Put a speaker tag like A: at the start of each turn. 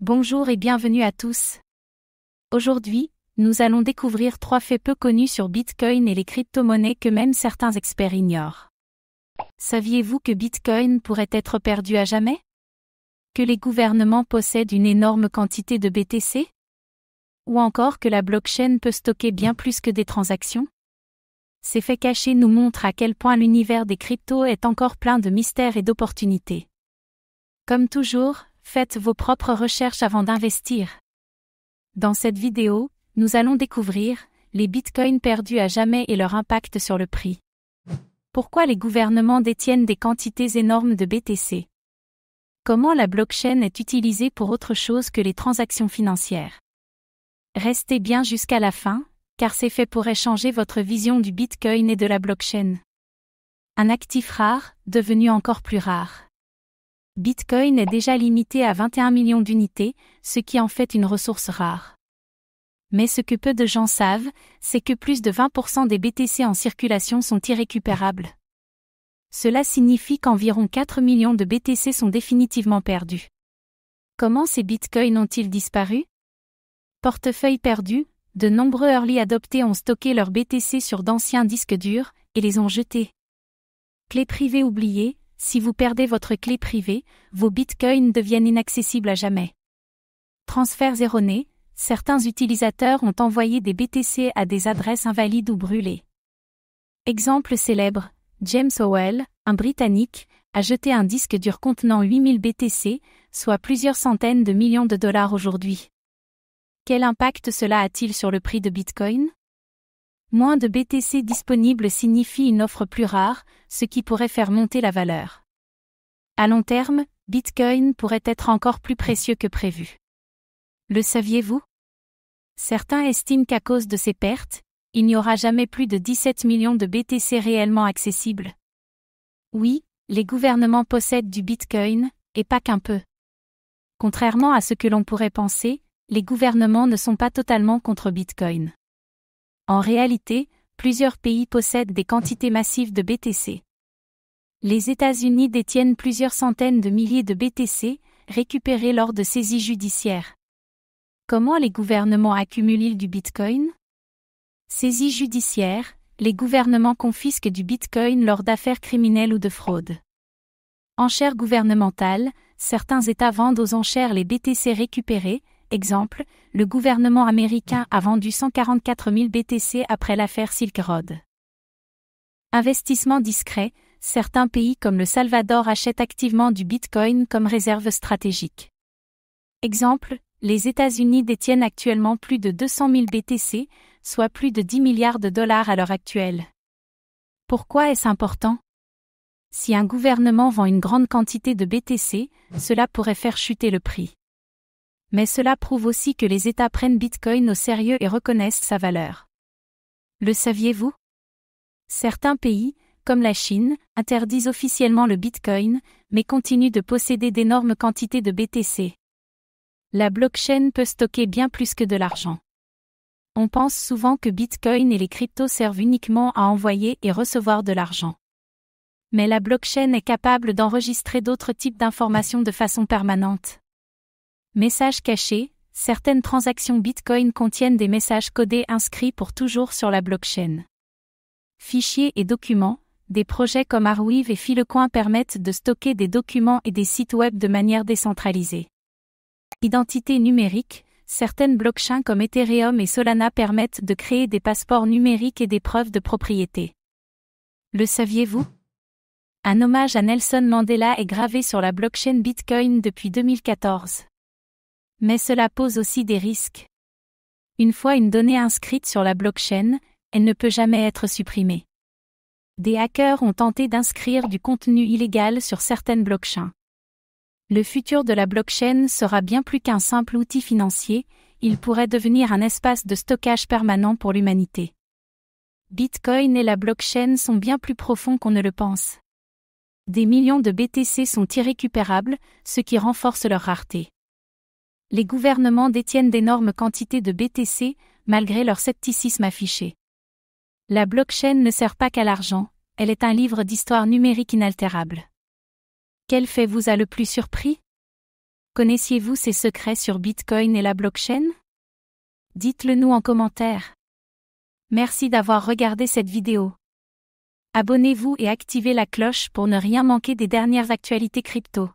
A: Bonjour et bienvenue à tous. Aujourd'hui, nous allons découvrir 3 faits peu connus sur Bitcoin et les crypto-monnaies que même certains experts ignorent. Saviez-vous que Bitcoin pourrait être perdu à jamais? Que les gouvernements possèdent une énorme quantité de BTC? Ou encore que la blockchain peut stocker bien plus que des transactions? Ces faits cachés nous montrent à quel point l'univers des cryptos est encore plein de mystères et d'opportunités. Comme toujours, faites vos propres recherches avant d'investir. Dans cette vidéo, nous allons découvrir les bitcoins perdus à jamais et leur impact sur le prix. Pourquoi les gouvernements détiennent des quantités énormes de BTC? Comment la blockchain est utilisée pour autre chose que les transactions financières? Restez bien jusqu'à la fin, car ces faits pourraient changer votre vision du bitcoin et de la blockchain. Un actif rare, devenu encore plus rare. Bitcoin est déjà limité à 21 millions d'unités, ce qui en fait une ressource rare. Mais ce que peu de gens savent, c'est que plus de 20% des BTC en circulation sont irrécupérables. Cela signifie qu'environ 4 millions de BTC sont définitivement perdus. Comment ces bitcoins ont-ils disparu? Portefeuille perdu, de nombreux early adopters ont stocké leurs BTC sur d'anciens disques durs, et les ont jetés. Clé privée oubliée. Si vous perdez votre clé privée, vos bitcoins deviennent inaccessibles à jamais. Transferts erronés, certains utilisateurs ont envoyé des BTC à des adresses invalides ou brûlées. Exemple célèbre, James Howell, un Britannique, a jeté un disque dur contenant 8000 BTC, soit plusieurs centaines de millions de dollars aujourd'hui. Quel impact cela a-t-il sur le prix de Bitcoin? Moins de BTC disponibles signifie une offre plus rare, ce qui pourrait faire monter la valeur. À long terme, Bitcoin pourrait être encore plus précieux que prévu. Le saviez-vous? Certains estiment qu'à cause de ces pertes, il n'y aura jamais plus de 17 millions de BTC réellement accessibles. Oui, les gouvernements possèdent du Bitcoin, et pas qu'un peu. Contrairement à ce que l'on pourrait penser, les gouvernements ne sont pas totalement contre Bitcoin. En réalité, plusieurs pays possèdent des quantités massives de BTC. Les États-Unis détiennent plusieurs centaines de milliers de BTC, récupérés lors de saisies judiciaires. Comment les gouvernements accumulent-ils du Bitcoin? Saisies judiciaires, les gouvernements confisquent du Bitcoin lors d'affaires criminelles ou de fraude. Enchères gouvernementales, certains États vendent aux enchères les BTC récupérés. Exemple, le gouvernement américain a vendu 144 000 BTC après l'affaire Silk Road. Investissement discret, certains pays comme le Salvador achètent activement du Bitcoin comme réserve stratégique. Exemple, les États-Unis détiennent actuellement plus de 200 000 BTC, soit plus de 10 milliards de dollars à l'heure actuelle. Pourquoi est-ce important? Si un gouvernement vend une grande quantité de BTC, cela pourrait faire chuter le prix. Mais cela prouve aussi que les États prennent Bitcoin au sérieux et reconnaissent sa valeur. Le saviez-vous? Certains pays, comme la Chine, interdisent officiellement le Bitcoin, mais continuent de posséder d'énormes quantités de BTC. La blockchain peut stocker bien plus que de l'argent. On pense souvent que Bitcoin et les cryptos servent uniquement à envoyer et recevoir de l'argent. Mais la blockchain est capable d'enregistrer d'autres types d'informations de façon permanente. Messages cachés, certaines transactions Bitcoin contiennent des messages codés inscrits pour toujours sur la blockchain. Fichiers et documents, des projets comme Arweave et Filecoin permettent de stocker des documents et des sites web de manière décentralisée. Identité numérique, certaines blockchains comme Ethereum et Solana permettent de créer des passeports numériques et des preuves de propriété. Le saviez-vous? Un hommage à Nelson Mandela est gravé sur la blockchain Bitcoin depuis 2014. Mais cela pose aussi des risques. Une fois une donnée inscrite sur la blockchain, elle ne peut jamais être supprimée. Des hackers ont tenté d'inscrire du contenu illégal sur certaines blockchains. Le futur de la blockchain sera bien plus qu'un simple outil financier, il pourrait devenir un espace de stockage permanent pour l'humanité. Bitcoin et la blockchain sont bien plus profonds qu'on ne le pense. Des millions de BTC sont irrécupérables, ce qui renforce leur rareté. Les gouvernements détiennent d'énormes quantités de BTC, malgré leur scepticisme affiché. La blockchain ne sert pas qu'à l'argent, elle est un livre d'histoire numérique inaltérable. Quel fait vous a le plus surpris? Connaissiez-vous ces secrets sur Bitcoin et la blockchain? Dites-le nous en commentaire. Merci d'avoir regardé cette vidéo. Abonnez-vous et activez la cloche pour ne rien manquer des dernières actualités crypto.